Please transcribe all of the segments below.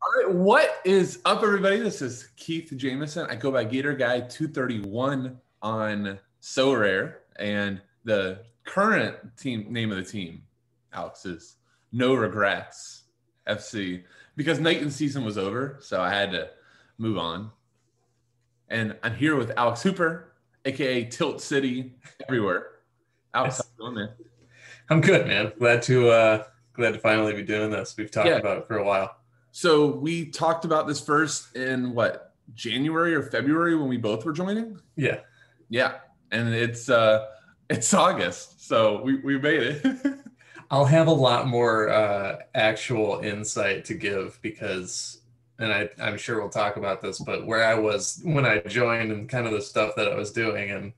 All right, what is up, everybody? This is Keith Jameson. I go by Gator Guy 231 on Sorare, and the current team name of the team, Alex, is No Regrets FC, because night and season was over, so I had to move on. And I'm here with Alex Hooper, aka Tilt City everywhere. Alex, how's it going, man? I'm good, man. Glad to finally be doing this. We've talked about it for a while. So we talked about this first in January or February when we both were joining? Yeah. And it's August, so we made it. I'll have a lot more actual insight to give because, and I'm sure we'll talk about this, but where I was when I joined and kind of the stuff that I was doing, and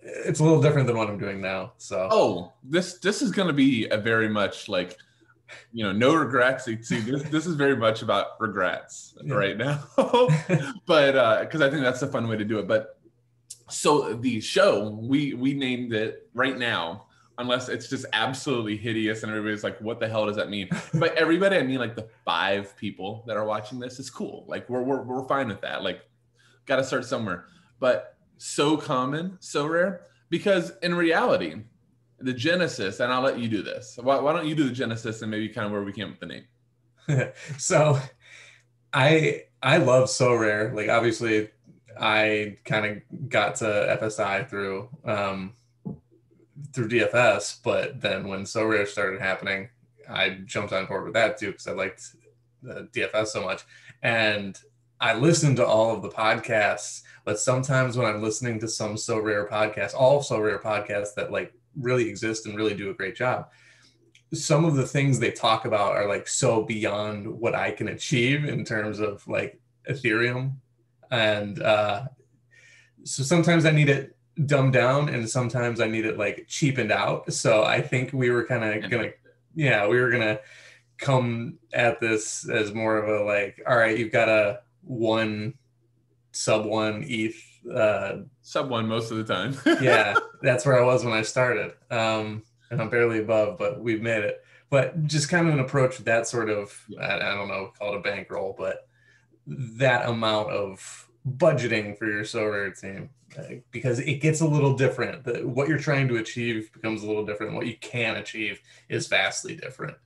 it's a little different than what I'm doing now. So this is going to be a very much no regrets. See, this is very much about regrets right now, but because I think that's a fun way to do it. But so the show, we named it right now, unless it's just absolutely hideous and everybody's like, what the hell does that mean? But everybody, I mean, like the 5 people that are watching this is cool. Like we're fine with that. Like, got to start somewhere. But SoCommon Sorare, because in reality, the genesis, and I'll let you do this. Why don't you do the genesis and maybe kind of where we came up with the name? So I love Sorare. Like, obviously I kind of got to FSI through DFS, but then when Sorare started happening, I jumped on board with that too because I liked the DFS so much. And I listened to all of the podcasts, but sometimes when I'm listening to some Sorare podcasts, all Sorare podcasts that like really exist and really do a great job, some of the things they talk about are like so beyond what I can achieve in terms of like Ethereum. And so sometimes I need it dumbed down and sometimes I need it like cheapened out. So I think we were kind of gonna come at this as more of a like, all right, you've got a sub 1 ETH, sub 1 most of the time. Yeah, that's where I was when I started, and I'm barely above, but we've made it. But just kind of an approach with that sort of, I don't know, call it a bankroll, but that amount of budgeting for your Sorare team, because it gets a little different. What you're trying to achieve becomes a little different. What you can achieve is vastly different.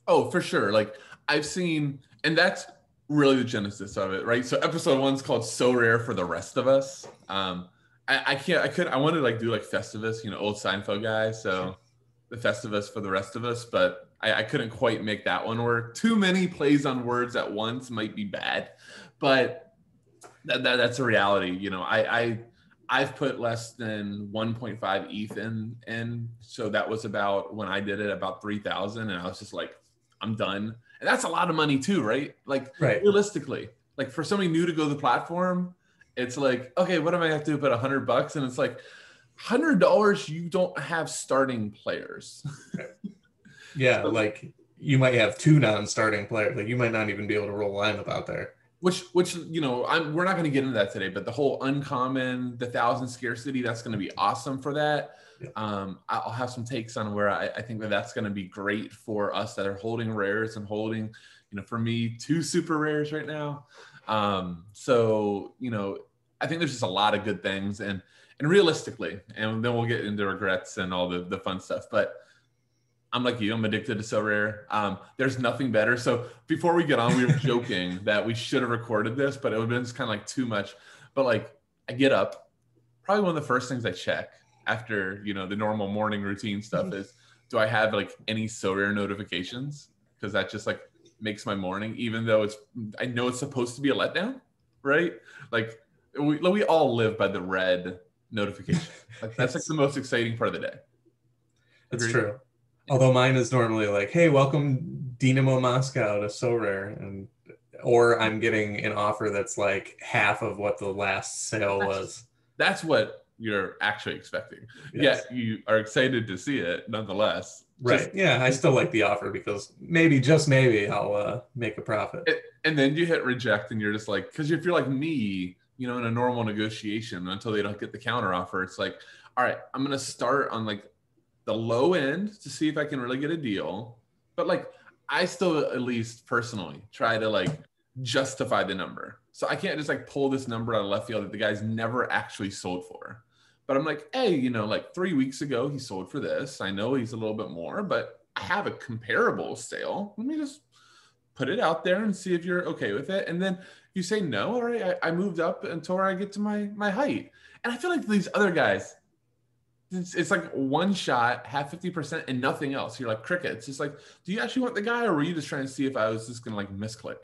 Oh, for sure. Like I've seen, and that's really the genesis of it, right? So episode 1's called Sorare for the Rest of Us. I wanted to like do like Festivus, old Seinfeld guy. So the Festivus for the rest of us, but I couldn't quite make that one work. Too many plays on words at once might be bad, but that's a reality. I've put less than 1.5 ETH in. So that was about, when I did it, about 3,000. And I was just like, I'm done. And that's a lot of money too, right? Like realistically, like for somebody new to go to the platform, it's like, okay, what am I have to do? Put $100? And it's like $100, you don't have starting players. Yeah. So, like you might have 2 non-starting players. Like you might not even be able to roll a lineup out there. Which we're not going to get into that today, but the whole uncommon, the 1,000 scarcity, that's going to be awesome for that. Yep. I'll have some takes on where I think that's going to be great for us that are holding rares and holding, for me, 2 super rares right now. So, I think there's just a lot of good things and realistically, and then we'll get into regrets and all the fun stuff, but I'm like you, I'm addicted to Sorare. There's nothing better. So before we get on, we were joking that we should have recorded this, but it would have been just kind of like too much. But like I get up, probably one of the first things I check after, the normal morning routine stuff is, do I have like any Sorare notifications? Because that just like makes my morning, even though I know it's supposed to be a letdown, right? Like we all live by the red notification. Like that's like the most exciting part of the day. That's true. Although mine is normally like, hey, welcome Dynamo Moscow to Sorare, or I'm getting an offer that's like half of what the last sale was. That's what you're actually expecting. Yes. Yeah, you are excited to see it nonetheless. Right. I still like the offer because just maybe I'll make a profit. And then you hit reject and you're just like, because if you're like me, in a normal negotiation until they don't get the counter offer, it's like, all right, I'm going to start on like the low end to see if I can really get a deal. But like, I still, at least personally, try to like justify the number. So I can't just like pull this number out of left field that the guy's never actually sold for. But I'm like, hey, you know, like 3 weeks ago, he sold for this. I know he's a little bit more, but I have a comparable sale. Let me just put it out there and see if you're okay with it. And then you say no, all right, I moved up until I get to my height. And I feel like these other guys, it's like one shot, have 50% and nothing else. You're like crickets. It's like, do you actually want the guy, or were you just trying to see if I was just gonna like misclick?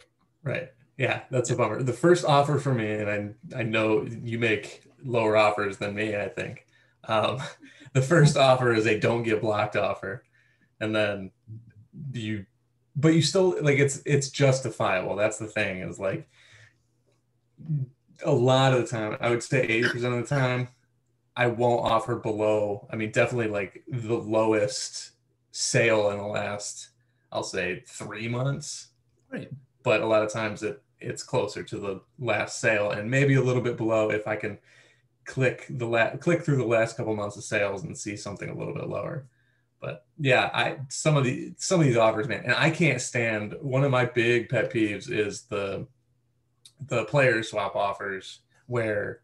Right. Yeah, that's a bummer. The first offer for me, and I know you make lower offers than me, I think. The first offer is a don't get blocked offer. And then but you still like it's justifiable. That's the thing, is like a lot of the time, I would say 80% of the time, I won't offer below. I mean, definitely like the lowest sale in the last, I'll say 3 months. Right. But a lot of times it's closer to the last sale, and maybe a little bit below if I can click through the last couple months of sales and see something a little bit lower. But yeah, some of these offers, man, and I can't stand. One of my big pet peeves is the player swap offers, where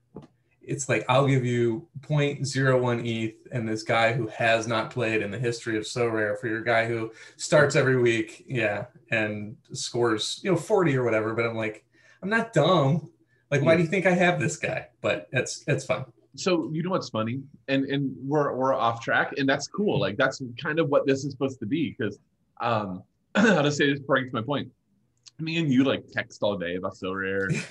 it's like, I'll give you 0.01 ETH and this guy who has not played in the history of Sorare for your guy who starts every week, and scores 40 or whatever. But I'm like, I'm not dumb. Like, why do you think I have this guy? But it's fun. So you know what's funny, and we're off track, and that's cool. Like, that's kind of what this is supposed to be, because how to say this before I get to my point. Me and you like text all day about Sorare.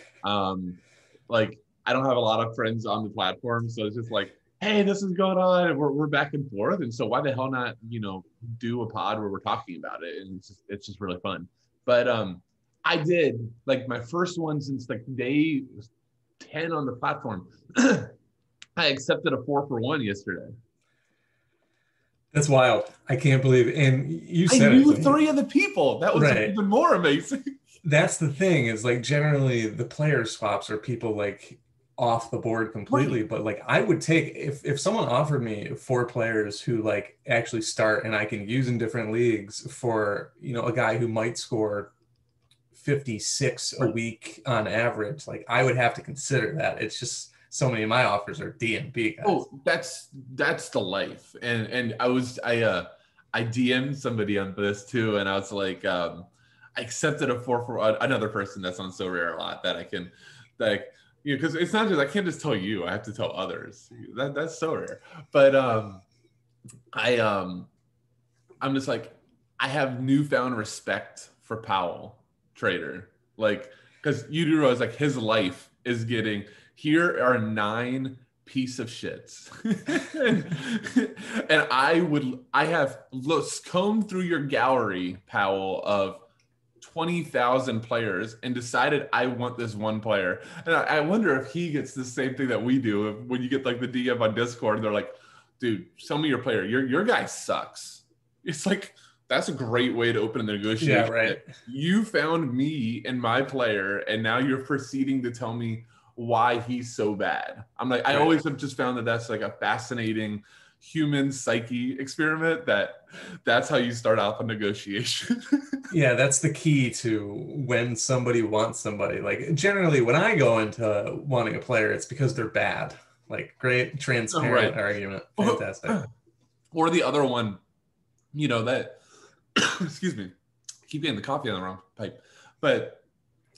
Like, I don't have a lot of friends on the platform, so it's just like, hey, this is going on, and we're back and forth. And so why the hell not, do a pod where we're talking about it? And it's just really fun. But I did like my first one since like day 10 on the platform. I accepted a 4-for-1 yesterday. That's wild. I can't believe it. And you said I knew 3 of the people. That was right. Even more amazing. That's the thing, is like generally the player swaps are people like off the board completely. Right. But like, I would take, if someone offered me 4 players who like actually start and I can use in different leagues for, a guy who might score 56 a week on average, like I would have to consider that. It's just, so many of my offers are DMP guys. Oh, that's the life. And I DM'd somebody on this too, and I was like, I accepted a 4-for another person that's on Sorare a lot that I can, like, because it's not just, I can't just tell you, I have to tell others. That's Sorare. But I'm just like, I have newfound respect for Powell Trader, like, because you do realize like his life is getting. Here are 9 piece of shits. and I have combed through your gallery, Powell, of 20,000 players and decided I want this one player. And I wonder if he gets the same thing that we do when you get like the DM on Discord and they're like, dude, show me your player. Your guy sucks. It's like, that's a great way to open a negotiation. Yeah, right. You found me and my player, and now you're proceeding to tell me why he's so bad. I'm like, I always have just found that that's like a fascinating human psyche experiment, that's how you start off a negotiation. Yeah, that's the key to when somebody wants somebody. Like, generally when I go into wanting a player, it's because they're bad. Like, great transparent argument. Fantastic. Or the other one, that excuse me, keep getting the coffee on the wrong pipe, but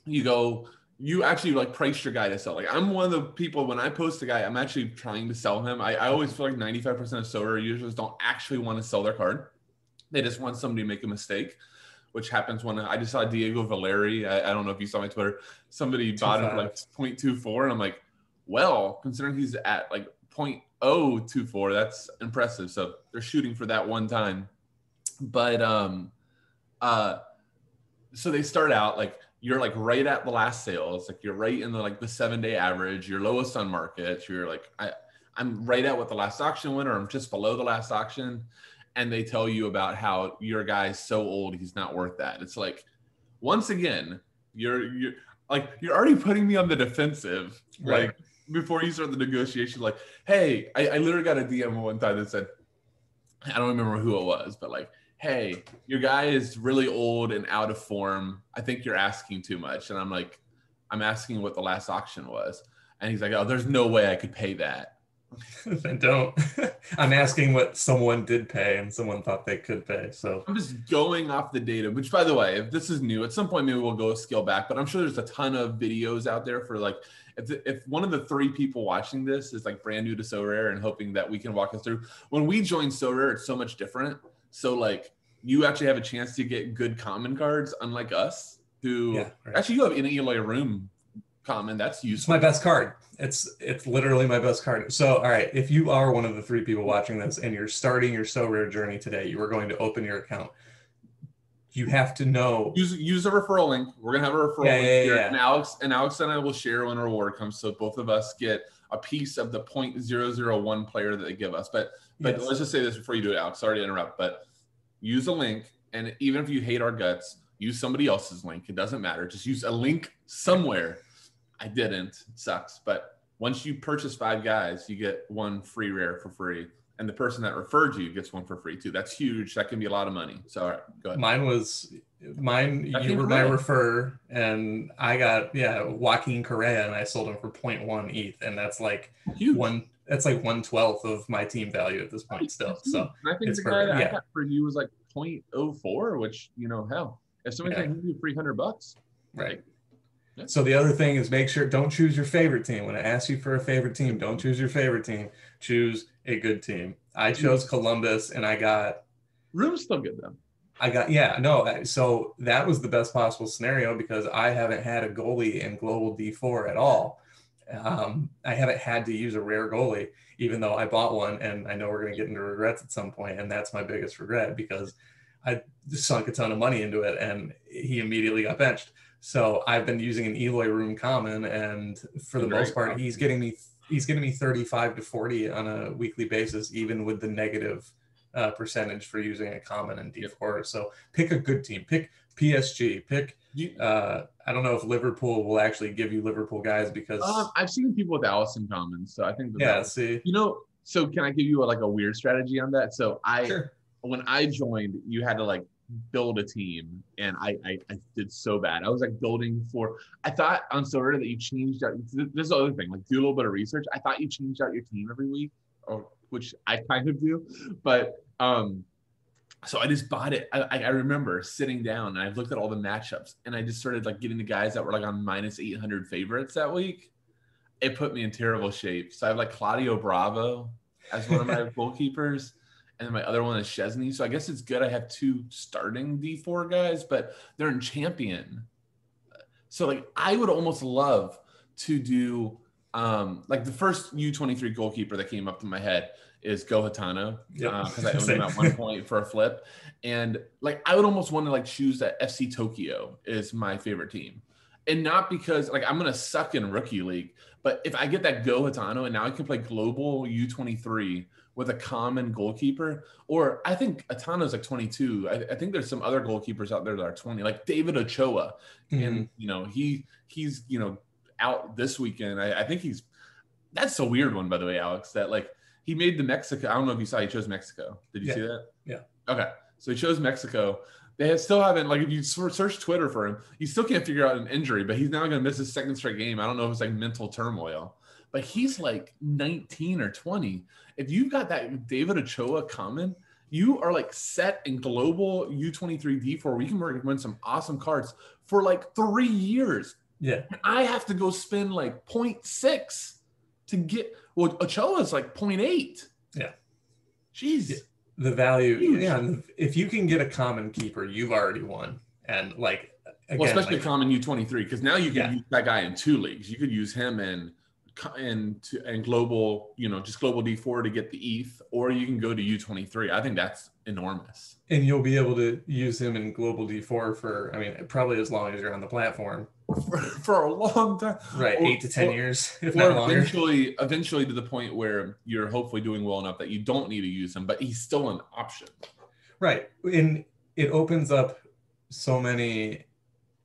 you actually like price your guy to sell. Like, I'm one of the people, when I post a guy, I'm actually trying to sell him. I always feel like 95% of Sorare users don't actually want to sell their card. They just want somebody to make a mistake, which happens when I just saw Diego Valeri. I don't know if you saw my Twitter. Somebody bought him for like 0.24. And I'm like, well, considering he's at like 0.024, that's impressive. So they're shooting for that one time. But so they start out like, you're like right at the last sale. It's like you're right in the like the 7-day average. You're lowest on market. You're like, I'm right at what the last auction went, or I'm just below the last auction. And they tell you about how your guy's so old he's not worth that. It's like, once again, you're already putting me on the defensive. Right. Like, before you start the negotiation, like, hey, I literally got a DM one time that said, I don't remember who it was, but like, hey, your guy is really old and out of form. I think you're asking too much. And I'm like, I'm asking what the last auction was. And he's like, oh, there's no way I could pay that. Then don't. I'm asking what someone did pay and someone thought they could pay. So I'm just going off the data, which, by the way, if this is new, at some point maybe we'll go scale back, but I'm sure there's a ton of videos out there for like, if one of the 3 people watching this is like brand new to Sorare and hoping that we can walk us through. When we joined Sorare, it's so much different. So like you actually have a chance to get good common cards, unlike us, who actually you have an Eloy room common. That's useful. It's my best card. It's literally my best card. So, all right, if you are one of the 3 people watching this and you're starting your Sorare journey today, you are going to open your account. You have to know. Use a referral link. We're gonna have a referral link here. And Alex and I will share when a reward comes, so both of us get a piece of the 0.001 player that they give us. But let's just say this before you do it, Alex. Sorry to interrupt, but use a link, and even if you hate our guts, use somebody else's link. It doesn't matter. Just use a link somewhere. I didn't. It sucks. But once you purchase 5 guys, you get 1 free rare for free. And the person that referred you gets 1 for free too. That's huge. That can be a lot of money. So all right, go ahead. You were my refer, and I got Joaquin Correa, and I sold him for 0.1 ETH, and that's like huge. That's like 1/12 of my team value at this point still. So and I think the guy that I got for you was like 0.04, which hell, if somebody can give you $300, right? Yeah. So the other thing is make sure don't choose your favorite team. When I ask you for a favorite team, don't choose your favorite team. Choose a good team. I chose Columbus, and I got Room's still good though. So that was the best possible scenario because I haven't had a goalie in Global D4 at all. I haven't had to use a rare goalie, even though I bought one, and I know we're going to get into regrets at some point, and that's my biggest regret because I just sunk a ton of money into it, and he immediately got benched. So I've been using an Eloy room common, and for the most part, he's getting me 35 to 40 on a weekly basis, even with the negative percentage for using a common in D4. So pick a good team. Pick PSG. I don't know if Liverpool will actually give you Liverpool guys because I've seen people with Allison commons, so I think see. So can I give you a weird strategy on that? So when I joined, you had to like build a team, and I did so bad. I was like building for. I thought on Sorare that you changed out. This is the other thing. Like do a little bit of research. I thought you changed out your team every week, which I kind of do, but so I just bought it. I remember sitting down and I looked at all the matchups, and I just started like getting the guys that were like on -800 favorites that week. It put me in terrible shape. So I have like Claudio Bravo as one of my goalkeepers, and then my other one is Chesney. So I guess it's good I have 2 starting D4 guys, but they're in champion. So like I would almost love to do like the first U23 goalkeeper that came up to my head is Gohatano, because I owned him at 1 point for a flip. And like I would almost want to like choose that FC Tokyo is my favorite team. And not because like I'm gonna suck in rookie league, but if I get that Gohatano and now I can play global U23 with a common goalkeeper, or I think Atano's like 22. I think there's some other goalkeepers out there that are 20, like David Ochoa. And he's out this weekend. I think that's a weird one, by the way, Alex, that like he made the Mexico. I don't know if you saw he chose Mexico. Did you see that? Yeah. Okay. So he chose Mexico. They still haven't, like, if you search Twitter for him, you still can't figure out an injury, but he's now going to miss his 2nd straight game. I don't know if it's like mental turmoil, but he's like 19 or 20. If you've got that David Ochoa common, you are like set in global U23 D4 where you can win some awesome cards for like 3 years. Yeah. And I have to go spend like 0.6 to get, well, Ochoa's like 0.8. Yeah. Jeez. Yeah. The value, if you can get a common keeper, you've already won. And like, again, especially like, common U23, because now you can use that guy in 2 leagues. You could use him in global, just global D4 to get the ETH, or you can go to U23. I think that's enormous. And you'll be able to use him in global D4 for, probably as long as you're on the platform. For a long time. Right, 8 to 10 years, if not longer. Eventually to the point where you're hopefully doing well enough that you don't need to use him, but he's still an option. Right. And it opens up so many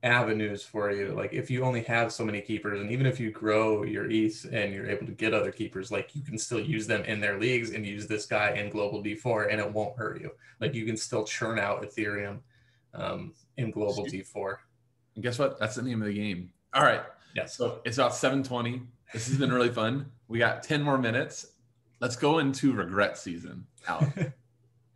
avenues for you. Like if you only have so many keepers, and even if you grow your ETH and you're able to get other keepers, like you can still use them in their leagues and use this guy in global D4 and it won't hurt you. Like you can still churn out Ethereum in global D4. And guess what? That's the name of the game. All right. Yes. So it's about 7:20. This has been really fun. We got 10 more minutes. Let's go into regret season, Alex.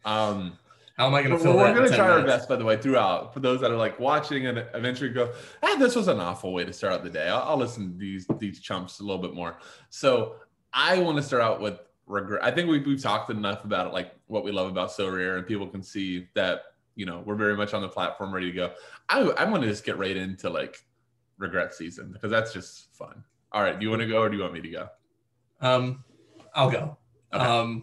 How am I going to fill that? We're going to try our best, by the way, throughout, for those that are like watching and eventually go, this was an awful way to start out the day. I'll listen to these chumps a little bit more. So I want to start out with regret. I think we've talked enough about it, like what we love about Sorare, and people can see that, you know, we're very much on the platform ready to go. I want to just get right into like regret season because that's just fun. All right. Do you want to go or do you want me to go? I'll go. Okay.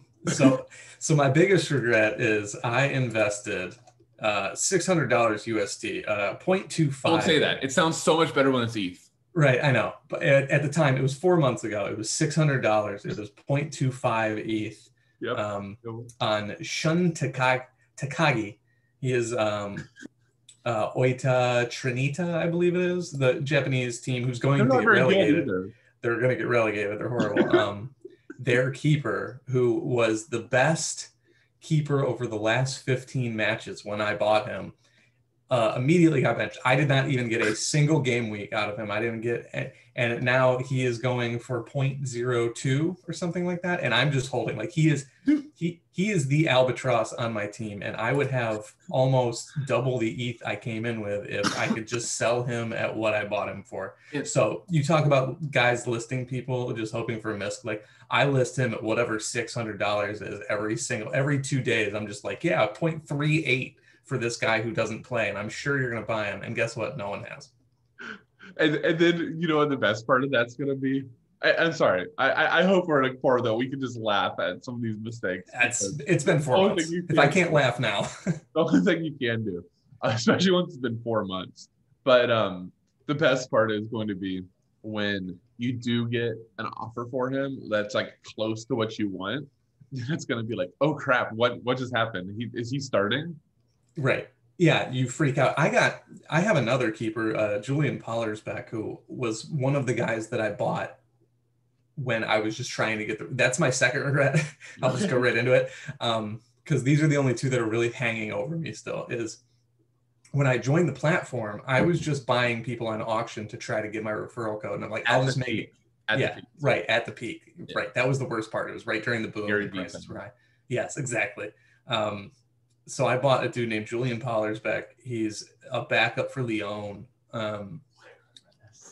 So my biggest regret is I invested $600 USD, 0.25. Don't say that. It sounds so much better when it's ETH. Right, I know. But at the time, it was 4 months ago. It was $600. It was 0.25 ETH on Shun Takagi. He is Oita Trinita, I believe it is, the Japanese team who's going to get relegated. They're going to get relegated. They're horrible. Their keeper, who was the best keeper over the last 15 matches when I bought him, immediately got benched. I did not even get a single game week out of him. I didn't get, and now he is going for 0.02 or something like that. And I'm just holding, like he is the albatross on my team. And I would have almost double the ETH I came in with if I could just sell him at what I bought him for. So you talk about guys listing people just hoping for a miss. Like I list him at whatever $600 is every 2 days. I'm just like, yeah, 0.38 for this guy who doesn't play, and I'm sure you're going to buy him. And guess what? No one has. And then, you know what the best part of that's going to be? I'm sorry. I hope we're at a core, though. We can just laugh at some of these mistakes. It's been 4 months. If I can't laugh now. The only thing you can do, especially once it's been 4 months. But the best part is going to be when you do get an offer for him that's like close to what you want. It's going to be like, oh, crap. What just happened? Is he starting? Right. Yeah, you freak out. I have another keeper, Julian Pollersbeck, who was one of the guys that I bought when I was just trying to get that's my second regret. I'll just go right into it. Because these are the only two that are really hanging over me still, is when I joined the platform, I was just buying people on auction to try to get my referral code. And I'm like, I'll just make it. Right. At the peak. Yeah. Right. That was the worst part. It was right during the boom. The prices were high. Yes, exactly. So I bought a dude named Julian Pollersbeck. He's a backup for Lyon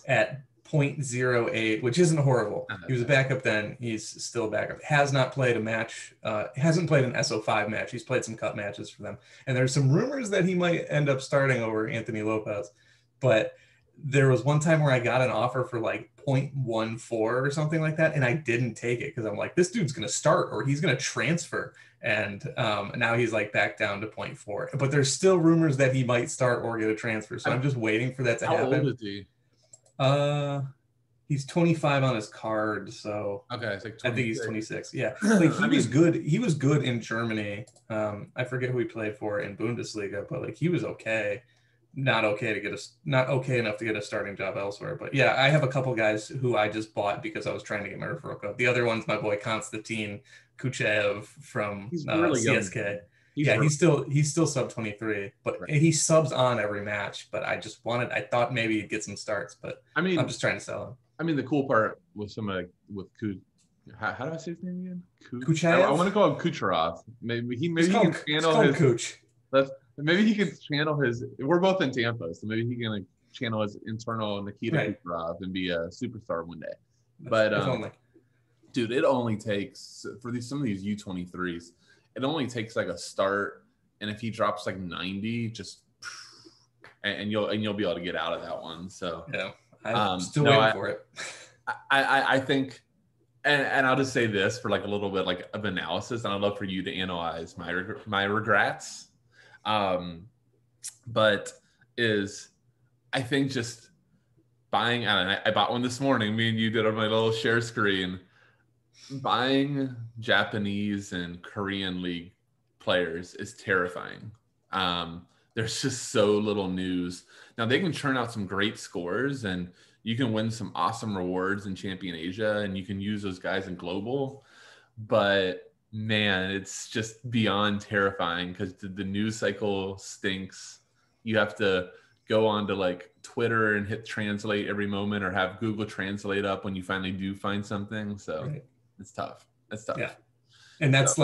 at 0.08, which isn't horrible. He was a backup then. He's still a backup. Has not played a match. Hasn't played an SO5 match. He's played some cup matches for them. And there's some rumors that he might end up starting over Anthony Lopez. But there was one time where I got an offer for like 0.14 or something like that. And I didn't take it because I'm like, this dude's going to start or he's going to transfer. And now he's like back down to 0.4. But there's still rumors that he might start or get a transfer. So I'm just waiting for that to happen. How old is he? He's 25 on his card, so okay, it's like 26. I think he's 26. Yeah, like he was good. He was good in Germany. I forget who he played for in Bundesliga, but like he was okay. Not okay enough to get a starting job elsewhere. But yeah, I have a couple guys who I just bought because I was trying to get my referral code. The other one's my boy Konstantin Kuchev from really CSK. He's still sub 23, but right. He subs on every match. But I thought maybe he'd get some starts, but I mean, I'm just trying to sell him. I mean, the cool part with somebody with how do I say his name again? Kuchev? I want to call him Kucherov. Maybe he can channel his. Kuch. Maybe he can channel his. We're both in Tampa, so maybe he can like channel his internal Nikita Kucherov and be a superstar one day. But dude, it only takes for some of these U23s. It only takes like a start, and if he drops like 90, just and you'll be able to get out of that one. So yeah, I'm still waiting for it. I think, and I'll just say this for like a little bit like of analysis, and I'd love for you to analyze my regrets. But I think just buying. I bought one this morning. Me and you did on my little share screen. Buying Japanese and Korean league players is terrifying. there's just so little news. Now they can churn out some great scores, and you can win some awesome rewards in Champion Asia, and you can use those guys in global. But man, it's just beyond terrifying because the news cycle stinks. You have to go on to like Twitter and hit translate every moment, or have Google Translate up when you finally do find something. So it's tough. It's tough. Yeah. And that's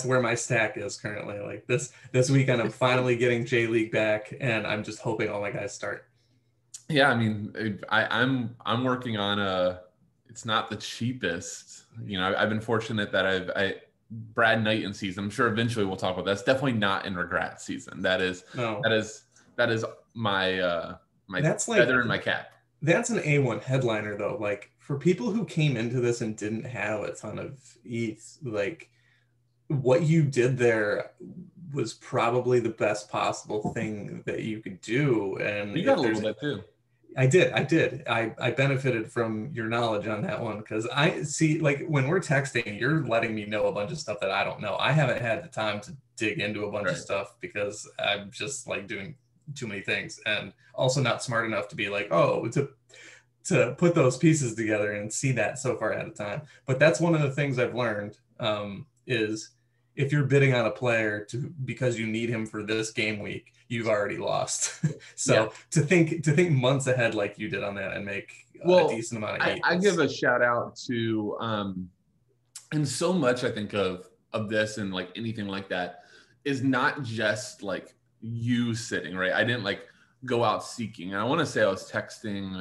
where my stack is currently. Like this weekend, I'm finally getting J League back, and I'm just hoping all my guys start. Yeah, I mean, I'm working on it's not the cheapest. You know, I've been fortunate that Brad Knight in season. I'm sure eventually we'll talk about that. That's definitely not in regret season. That is my that's feather like, in my cap. That's an A1 headliner though. Like for people who came into this and didn't have a ton of ETH, like what you did there was probably the best possible thing that you could do. And you got a little bit too. I did. I benefited from your knowledge on that one, because I see, like, when we're texting, you're letting me know a bunch of stuff that I don't know. I haven't had the time to dig into a bunch of stuff because I'm just like doing too many things, and also not smart enough to be like, oh, to put those pieces together and see that so far at a time. But that's one of the things I've learned, is if you're bidding on a player because you need him for this game week, you've already lost. So to think months ahead like you did on that and make a decent amount of ETH. I give a shout out to and so much I think of this, and like anything like that is not just like you sitting, right? I didn't like go out seeking. And I want to say I was texting,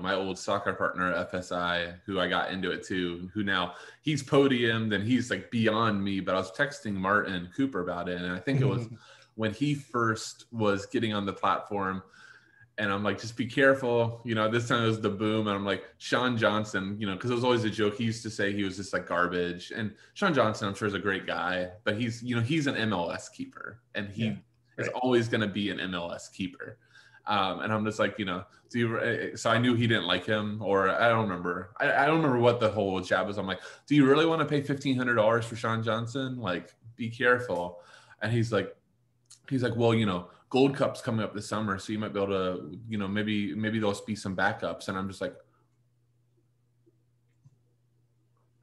my old soccer partner at FSI, who I got into it too, who now he's podiumed and he's like beyond me, but I was texting Martin Cooper about it. And I think it was when he first was getting on the platform, and I'm like, just be careful. This time it was the boom. And I'm like, Sean Johnson, because it was always a joke. He used to say he was just like garbage. And Sean Johnson, I'm sure, is a great guy, but he's an MLS keeper, and he is always going to be an MLS keeper. And I'm just like, so I knew he didn't like him, or I don't remember. I don't remember what the whole jab was. I'm like, do you really want to pay $1,500 for Sean Johnson? Like, be careful. And he's like, well, Gold Cup's coming up this summer, so you might be able to, maybe there'll be some backups. And I'm just like,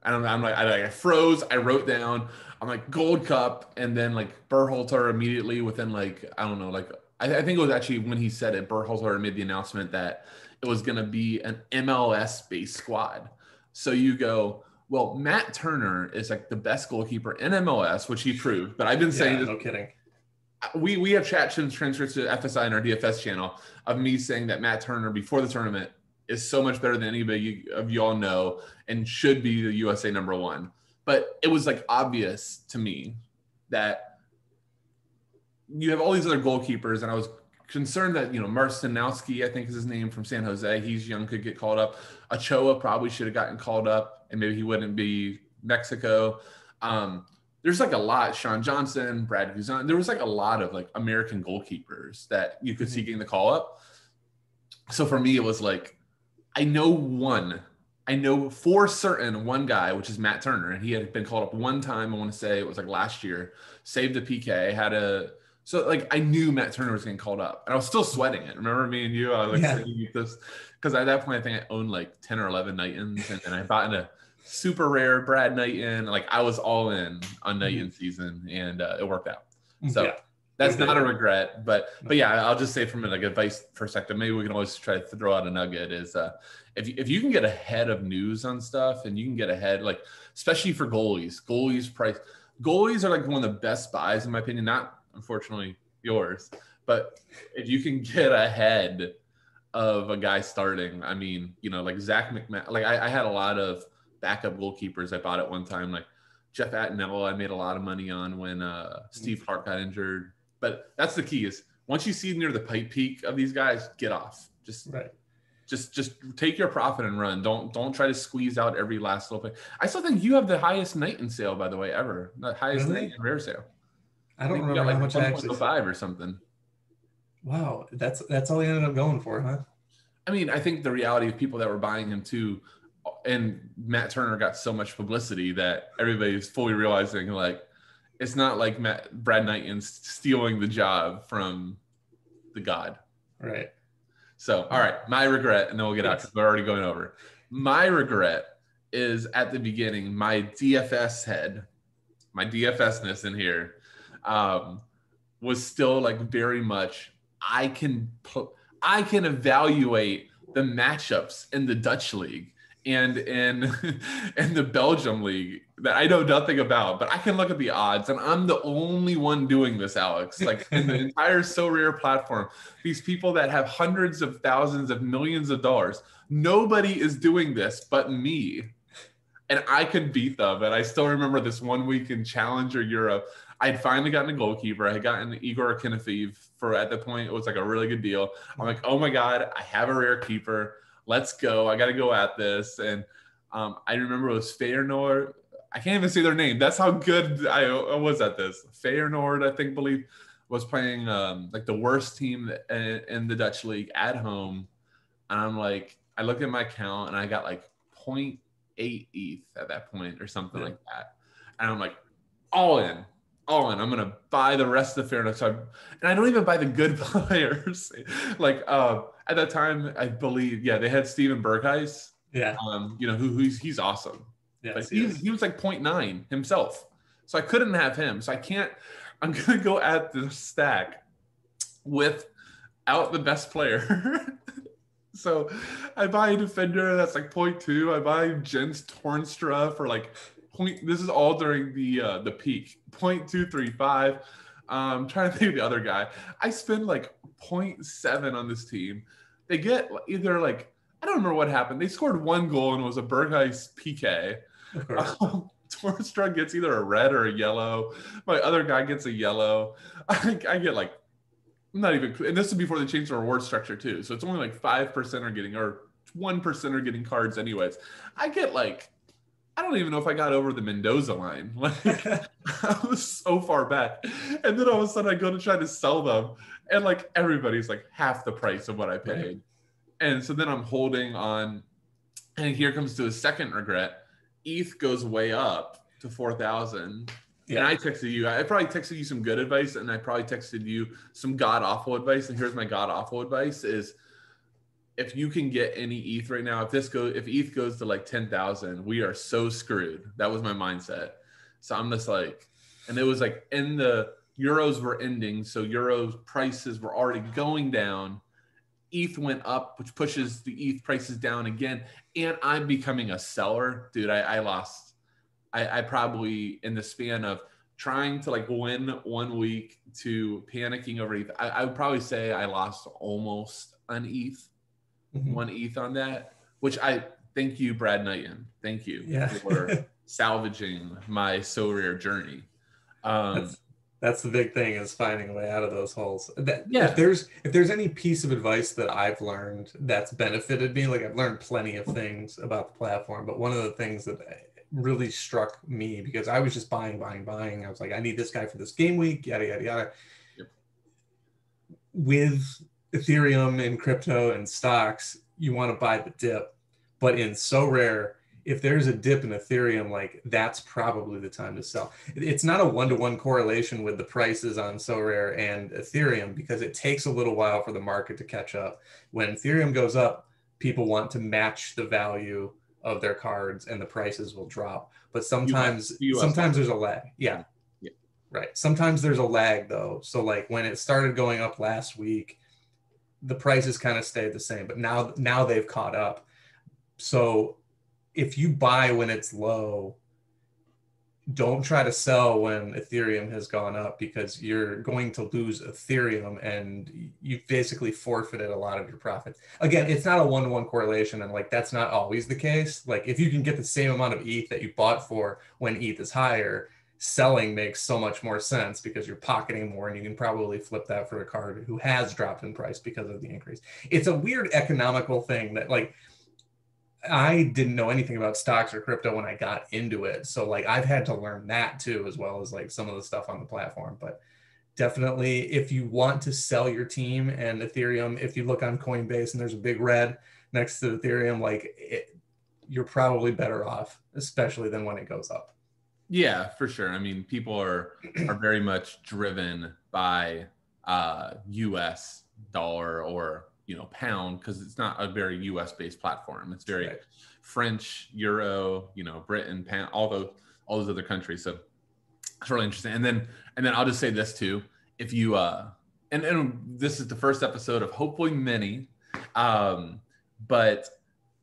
I froze. I wrote down, I'm like, Gold Cup, and then like Berhalter immediately within like, I don't know, like I think it was actually when he said it, Berhalter made the announcement that it was going to be an MLS-based squad. So you go, well, Matt Turner is like the best goalkeeper in MLS, which he proved. But I've been saying this. No kidding. We have chat transcripts to FSI and our DFS channel of me saying that Matt Turner before the tournament is so much better than anybody of y'all know and should be the USA #1. But it was like obvious to me that you have all these other goalkeepers, and I was concerned that, Marcinowski, I think is his name, from San Jose, he's young, could get called up. Ochoa probably should have gotten called up, and maybe he wouldn't be Mexico. There's like a lot, Sean Johnson, Brad Guzan. There was like a lot of like American goalkeepers that you could see getting the call up. So for me, it was like, I know for certain one guy, which is Matt Turner, and he had been called up one time. I want to say it was like last year, saved a PK, so like I knew Matt Turner was getting called up, and I was still sweating it. Remember me and you? I was like, this, because at that point I think I owned like 10 or 11 Knights, and then I bought in a super rare Brad Knighton. Like I was all in on Knighton season, and it worked out. So that's not a regret, but yeah, I'll just say from like advice perspective, maybe we can always try to throw out a nugget is if you can get ahead of news on stuff, and you can get ahead, like especially for goalies are like one of the best buys in my opinion, not unfortunately yours, but if you can get ahead of a guy starting, I mean, like Zach McMahon, like I had a lot of backup goalkeepers I bought at one time, like Jeff Attinell I made a lot of money on when Steve Hart got injured. But that's the key, is once you see near the pipe peak of these guys, get off. Just take your profit and run. Don't try to squeeze out every last little bit. I still think you have the highest night in sale, by the way, ever. The highest night in rare sale. I don't remember how much I actually 1.05 or something. Wow, that's all he ended up going for, huh? I mean, I think the reality of people that were buying him too, and Matt Turner got so much publicity that everybody's fully realizing like It's not like Brad Knighton stealing the job from the god. Right. So, all right, my regret, and then we'll get out because we're already going over. My regret is at the beginning, my DFS head, my DFSness in here was still like very much, I can evaluate the matchups in the Dutch league and in the Belgium league that I know nothing about, but I can look at the odds, and I'm the only one doing this, Alex. Like in the entire Sorare platform, these people that have hundreds of thousands of millions of dollars, nobody is doing this but me. And I could beat them. And I still remember this one week in Challenger Europe, I'd finally gotten a goalkeeper. I had gotten Igor Akinfeev for, at the point, it was like a really good deal. I'm like, oh my God, I have a rare keeper. Let's go. I got to go at this. And I remember it was Feyenoord. I can't even say their name. That's how good I was at this. Feyenoord, I believe, was playing like the worst team in the Dutch league at home. And I'm like, I look at my account and I got like 0.8 ETH at that point or something like that. And I'm like, all in. I'm going to buy the rest of the Feyenoord. And I don't even buy the good players. Like at that time, I believe, they had Steven Berghuis. Yeah. You know, he's awesome. Yeah, but he was like 0.9 himself. So I couldn't have him. So I'm going to go at the stack without the best player. So I buy a defender that's like 0.2. I buy Jens Tornstra for like this is all during the peak, 0.235. I'm trying to think of the other guy. I spend like 0.7 on this team. They get either like, I don't remember what happened. They scored one goal and it was a Berghuis PK. Tornstra gets either a red or a yellow. My other guy gets a yellow. I get like, not even, and this is before they changed the reward structure too. So it's only like 5% are getting, or 1% are getting cards anyways. I get like, I don't even know if I got over the Mendoza line. Like I was so far back. And then all of a sudden I go to try to sell them. And like everybody's like half the price of what I paid. Right. And so then I'm holding on. And here comes to a second regret. ETH goes way up to 4,000. Yeah. And I texted you. I probably texted you some good advice, and I probably texted you some god-awful advice. And here's my god-awful advice is, if you can get any ETH right now, if ETH goes to like 10,000, we are so screwed. That was my mindset. So I'm just like, and it was like in the euros were ending. So euros prices were already going down. ETH went up, which pushes the ETH prices down again. And I'm becoming a seller. Dude, I lost. I probably, in the span of trying to like win 1 week to panicking over ETH, I would probably say I lost almost an ETH. 1 ETH on that, which I thank you, Brad Knighton. Thank you for salvaging my Sorare journey. That's the big thing, is finding a way out of those holes. If there's any piece of advice that I've learned that's benefited me, like I've learned plenty of things about the platform, but one of the things that really struck me, because I was just buying. I was like, I need this guy for this game week, yada, yada, yada. Yep. With Ethereum and crypto and stocks, you want to buy the dip. But in Sorare, if there's a dip in Ethereum, like that's probably the time to sell. It's not a one-to-one correlation with the prices on Sorare and Ethereum, because it takes a little while for the market to catch up. When Ethereum goes up, people want to match the value of their cards and the prices will drop. But sometimes there's a lag. Yeah. Right. Sometimes there's a lag though. So like when it started going up last week, the prices kind of stayed the same, but now they've caught up. So if you buy when it's low, don't try to sell when Ethereum has gone up, because you're going to lose Ethereum and you basically forfeited a lot of your profit. Again, it's not a one-to-one correlation, and like that's not always the case. Like if you can get the same amount of ETH that you bought for when ETH is higher, selling makes so much more sense, because you're pocketing more and you can probably flip that for a card who has dropped in price because of the increase. It's a weird economical thing that like I didn't know anything about stocks or crypto when I got into it. So like I've had to learn that too, as well as like some of the stuff on the platform. But definitely if you want to sell your team and Ethereum, if you look on Coinbase and there's a big red next to Ethereum, like you're probably better off, especially than when it goes up. Yeah, for sure. I mean, people are very much driven by US dollar or pound, because it's not a very US based platform. It's very Right. French, Euro, Britain, pound, all those other countries. So it's really interesting. And then I'll just say this too. If you and this is the first episode of hopefully many, but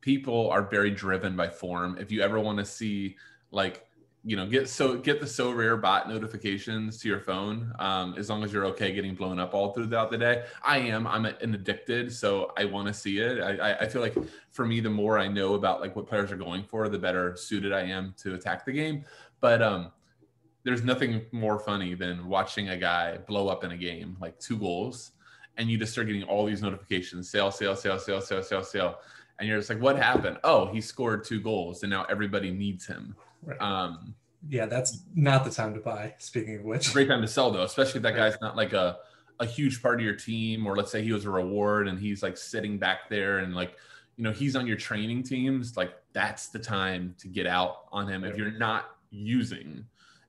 people are very driven by form. If you ever want to see, like, get the Sorare bot notifications to your phone, as long as you're okay getting blown up all throughout the day. I'm an addicted, so I want to see it. I feel like for me, the more I know about like what players are going for, the better suited I am to attack the game. But there's nothing more funny than watching a guy blow up in a game, like 2 goals, and you just start getting all these notifications, sale, sale, sale, sale, sale, sale, sale. And you're just like, what happened? Oh, he scored 2 goals and now everybody needs him. Right. Yeah, that's not the time to buy, speaking of which. It's a great time to sell though, especially if that guy's not like a huge part of your team, or let's say he was a reward and he's like sitting back there and like, he's on your training teams. Like, that's the time to get out on him. If you're not using,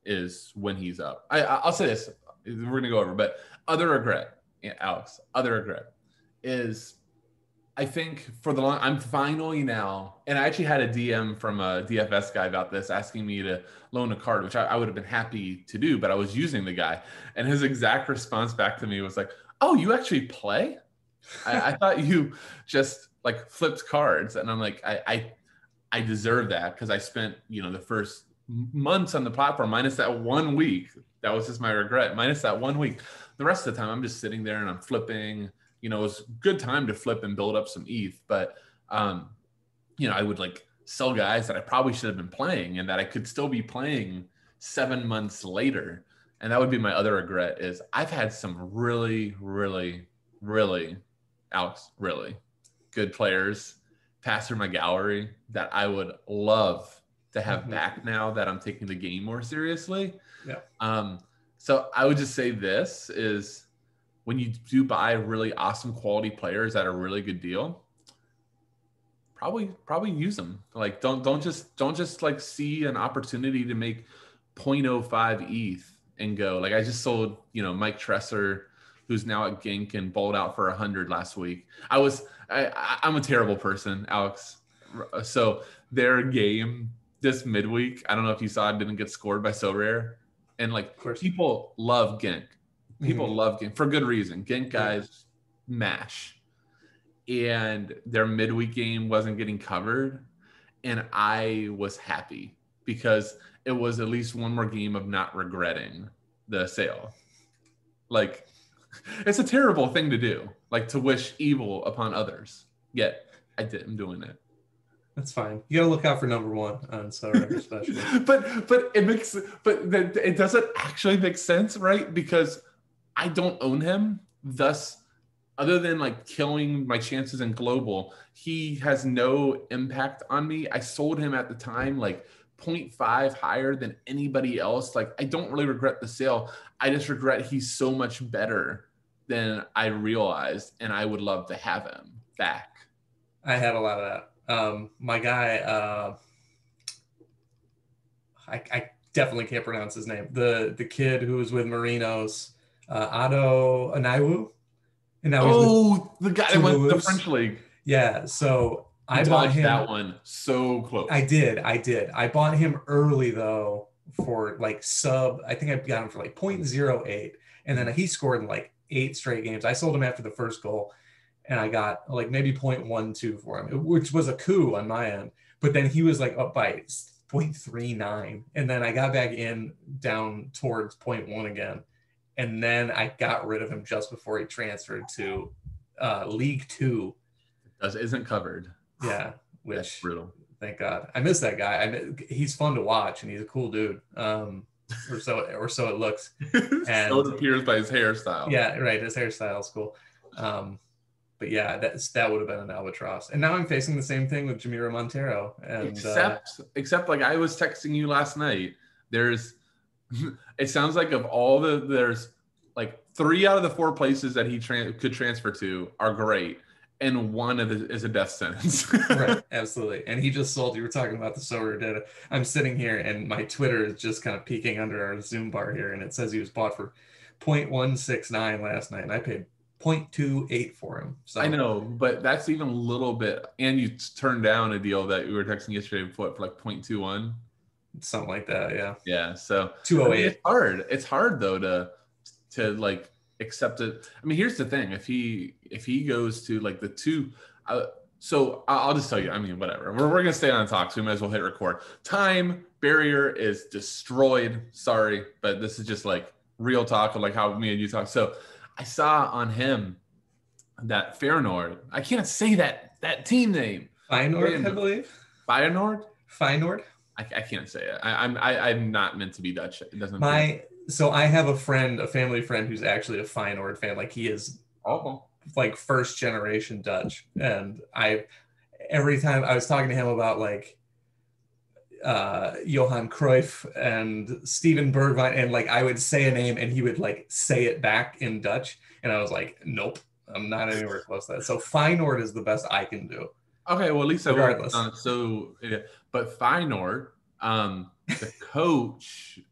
is when he's up. I'll say this, we're gonna go over, but other regret, Alex, is, I think I'm finally now, and I actually had a DM from a DFS guy about this, asking me to loan a card, which I would have been happy to do, but I was using the guy, and his exact response back to me was like, "Oh, you actually play? I thought you just like flipped cards." And I'm like, I deserve that, because I spent the first months on the platform, minus that 1 week. That was just my regret. Minus that 1 week, the rest of the time I'm just sitting there and I'm flipping. It was a good time to flip and build up some ETH, but I would like sell guys that I probably should have been playing and that I could still be playing 7 months later. And that would be my other regret, is I've had some really, really, really, Alex, really good players pass through my gallery that I would love to have back now that I'm taking the game more seriously. Yeah. So I would just say this is, when you do buy really awesome quality players at a really good deal, probably use them. Like, don't just like see an opportunity to make 0.05 ETH and go. Like, I just sold, Mike Tresser, who's now at Gink and bowled out for 100 last week. I'm a terrible person, Alex. So their game this midweek, I don't know if you saw it, didn't get scored by Sorare. And like, people love Gink. People love Gink for good reason. Gink guys mash. And their midweek game wasn't getting covered. And I was happy, because it was at least one more game of not regretting the sale. Like, it's a terrible thing to do, like to wish evil upon others. Yet I'm doing it. That's fine. You gotta look out for number 1 on Sorare, especially. but it doesn't actually make sense, right? Because I don't own him. Thus, other than like killing my chances in global, he has no impact on me. I sold him at the time like 0.5 higher than anybody else. Like, I don't really regret the sale. I just regret he's so much better than I realized, and I would love to have him back. I had a lot of that. My guy, I definitely can't pronounce his name. The kid who was with Marinos, Otto Anaiwu. And now the guy that went to the French league. Yeah, so I bought him. That one so close. I did. I bought him early though for like sub. I think I got him for like 0.08, and then he scored in like 8 straight games. I sold him after the first goal, and I got like maybe 0.12 for him, which was a coup on my end. But then he was like up by 0.39, and then I got back in down towards 0.1 again. And then I got rid of him just before he transferred to League 2. Isn't covered. Yeah, which that's brutal. Thank God. I miss that guy. He's fun to watch, and he's a cool dude. Or so it looks. And so it appears by his hairstyle. Yeah, right. His hairstyle is cool. But yeah, that would have been an albatross. And now I'm facing the same thing with Jamiro Montero. And except like I was texting you last night. It sounds like there's like 3 out of the 4 places that he could transfer to are great. and one is a death sentence. Right, absolutely. And he just sold. You were talking about the Sorare data. I'm sitting here, and my Twitter is just kind of peeking under our Zoom bar here, and it says he was bought for 0.169 last night, and I paid 0.28 for him. So I know, but that's even a little bit. And you turned down a deal that we were texting yesterday for like 0.21. Something like that, yeah. Yeah, so 208. It's hard. It's hard though to like accept it. I mean, here's the thing: if he goes to like the two, so I'll just tell you. I mean, whatever. We're gonna stay on the talk, so we might as well hit record. Time barrier is destroyed. Sorry, but this is just like real talk of like how me and you talk. So I saw on him that Feyenoord. I can't say that team name. Feyenoord, I believe. Feyenoord. Feyenoord. I can't say it. I'm not meant to be Dutch. It doesn't. So I have a family friend who's actually a Feyenoord fan. Like he is like first generation Dutch. And every time I was talking to him about like Johan Cruyff and Steven Bergwijn, and like I would say a name and he would like say it back in Dutch. And I was like, nope, I'm not anywhere close to that. So Feyenoord is the best I can do. Okay, well, at least regardless. But Feyenoord,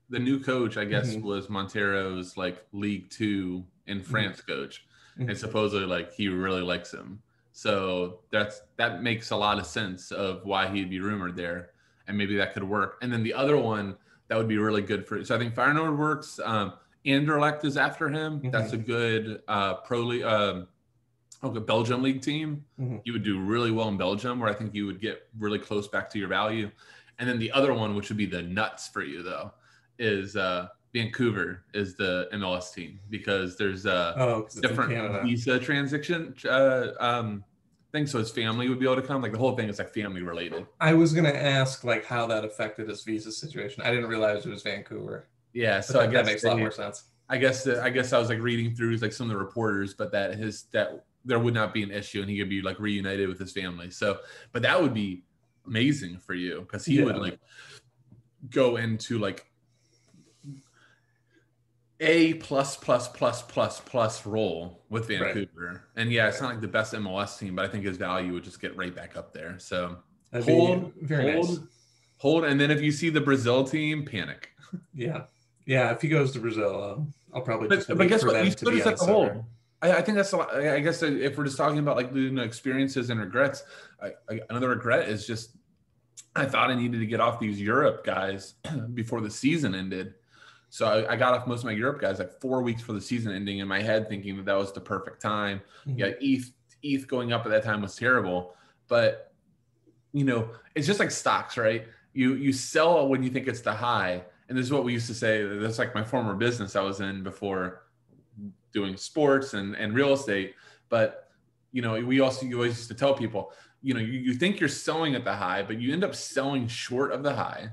the new coach, I guess, was Montero's like League Two in France coach, and supposedly like he really likes him. So that makes a lot of sense of why he'd be rumored there, and maybe that could work. And then the other one that would be really good for. So I think Feyenoord works. Anderlecht is after him. That's a good Belgium league team. You would do really well in Belgium, where I think you would get really close back to your value. And then the other one, which would be the nuts for you though, is Vancouver is the MLS team, because there's a different visa transition thing. So his family would be able to come. Like the whole thing is like family related. I was gonna ask like how that affected his visa situation. I didn't realize it was Vancouver. Yeah, so I guess that makes a lot more sense. I guess I was like reading through like some of the reporters, but that there would not be an issue, and he could be like reunited with his family. So, but that would be amazing for you, because he would like go into like A plus role with Vancouver. Right. And yeah, it's not like the best MLS team, but I think his value would just get right back up there. So hold, and then if you see the Brazil team, panic. Yeah. If he goes to Brazil, I'll probably just but guess what? You still just have to hold. I think that's a lot. I guess if we're just talking about like experiences and regrets, another regret is just I thought I needed to get off these Europe guys before the season ended. So I got off most of my Europe guys like 4 weeks for the season ending in my head, thinking that was the perfect time. Yeah, ETH going up at that time was terrible, but it's just like stocks, right? You sell when you think it's the high, and this is what we used to say. That's like my former business I was in before doing sports and real estate. But you always used to tell people, you think you're selling at the high, but you end up selling short of the high.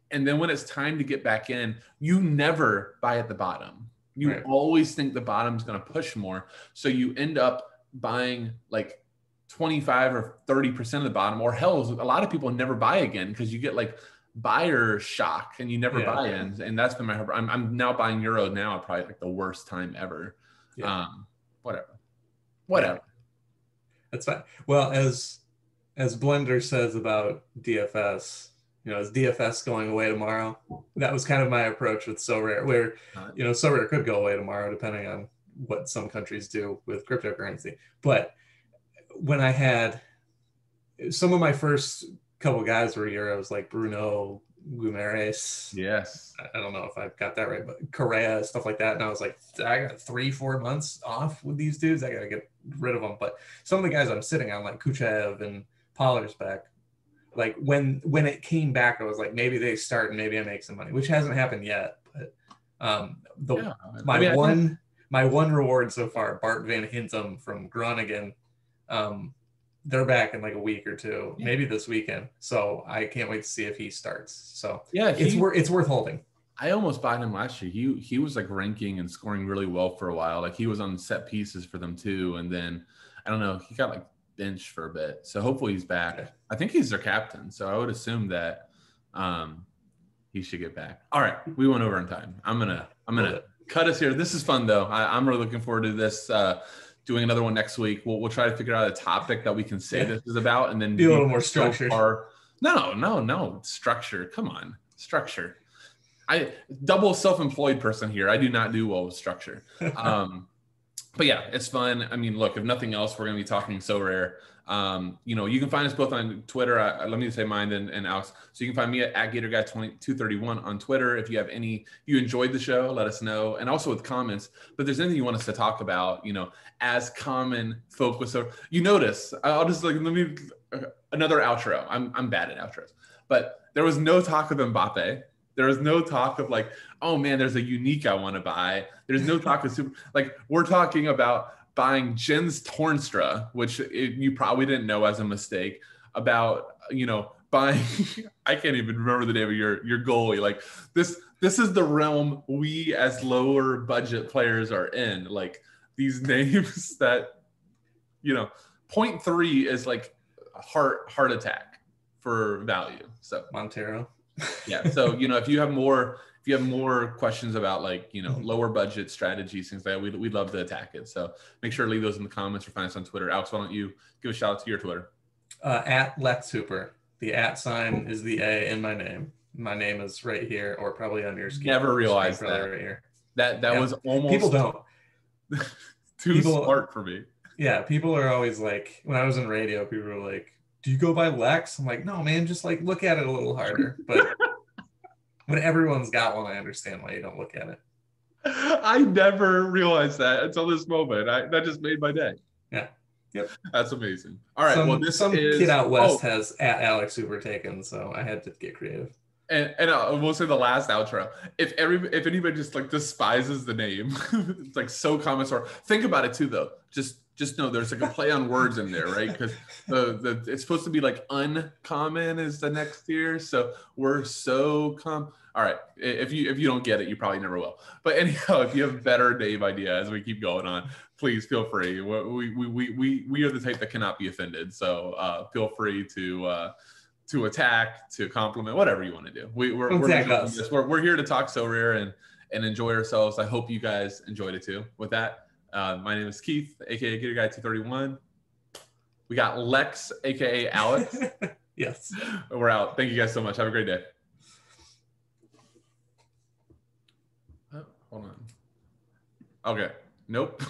And then when it's time to get back in, you never buy at the bottom. You always think the bottom's going to push more. So you end up buying like 25 or 30% of the bottom, or hell, a lot of people never buy again because you get like buyer shock and you never buy in. And that's been I'm now buying euro now, probably like the worst time ever. Whatever. Yeah. That's fine. Well, as Blender says about DFS, is DFS going away tomorrow? That was kind of my approach with Sorare, where Sorare could go away tomorrow depending on what some countries do with cryptocurrency. But when I had some of my first couple guys were euros, like Bruno Guimaraes. Yes. I don't know if I've got that right, but Correa, stuff like that. And I was like, I got 3-4 months off with these dudes. I got to get rid of them. But some of the guys I'm sitting on, like Kuchev and Pollar's back, like when it came back, I was like, maybe they start and maybe I make some money, which hasn't happened yet. But my one reward so far, Bart Van Hintem from Groningen, they're back in like a week or two, maybe this weekend. So I can't wait to see if he starts. So it's worth holding. I almost bought him last year. He was like ranking and scoring really well for a while. Like he was on set pieces for them too. And then I don't know, he got like benched for a bit. So hopefully he's back. Yeah. I think he's their captain. So I would assume that he should get back. All right. We went over in time. I'm gonna cut us here. This is fun though. I'm really looking forward to this. doing another one next week. We'll try to figure out a topic that we can say this is about, and then be a little more structured. No. Structure. Come on. Structure. I double self-employed person here. I do not do well with structure. But yeah, it's fun. I mean, look, if nothing else, we're going to be talking Sorare. You can find us both on Twitter. Let me say mine and Alex. So you can find me at GatorGuy231 on Twitter. If you enjoyed the show, let us know. And also with comments. But if there's anything you want us to talk about, as common folk with Sorare. You notice, I'll just another outro. I'm bad at outros. But there was no talk of Mbappe. There was no talk of oh man, there's a unique I want to buy. There's no talk of we're talking about buying Jens Tornstra, which you probably didn't know as a mistake, about, buying, I can't even remember the name of your goalie. This is the realm we as lower budget players are in. These names that, 0.3 is heart attack for value. So Montero. Yeah. So, if you have more questions about lower budget strategies, things like that, we'd love to attack it. So make sure to leave those in the comments or find us on Twitter. Alex, why don't you give a shout out to your Twitter? At Lex Hooper. The @ sign is the A in my name. My name is right here, or probably on your screen. Never realized that. Right here. That was almost people don't. Smart for me. Yeah, people are always when I was in radio, people were like, "Do you go by Lex?" I'm like, "No, man, just look at it a little harder." But when everyone's got one, I understand why you don't look at it. I never realized that until this moment. That just made my day. Yeah. Yep. That's amazing. All right. Some kid out west has at Alex Hooper taken, so I had to get creative. And we'll say the last outro. If anybody just despises the name, it's SoCommon Sorare. Think about it too, though. Just know there's a play on words in there, right? Because it's supposed to be uncommon is the next tier. So we're all right. If you don't get it, you probably never will. But anyhow, if you have a better name idea as we keep going on, please feel free. We are the type that cannot be offended. So feel free to attack, to compliment, whatever you want to do. We're here to talk Sorare and enjoy ourselves. I hope you guys enjoyed it too. With that, my name is Keith, aka GatorGuy231. We got Lex, aka Alex. Yes. We're out. Thank you guys so much. Have a great day. Oh, hold on. Okay. Nope.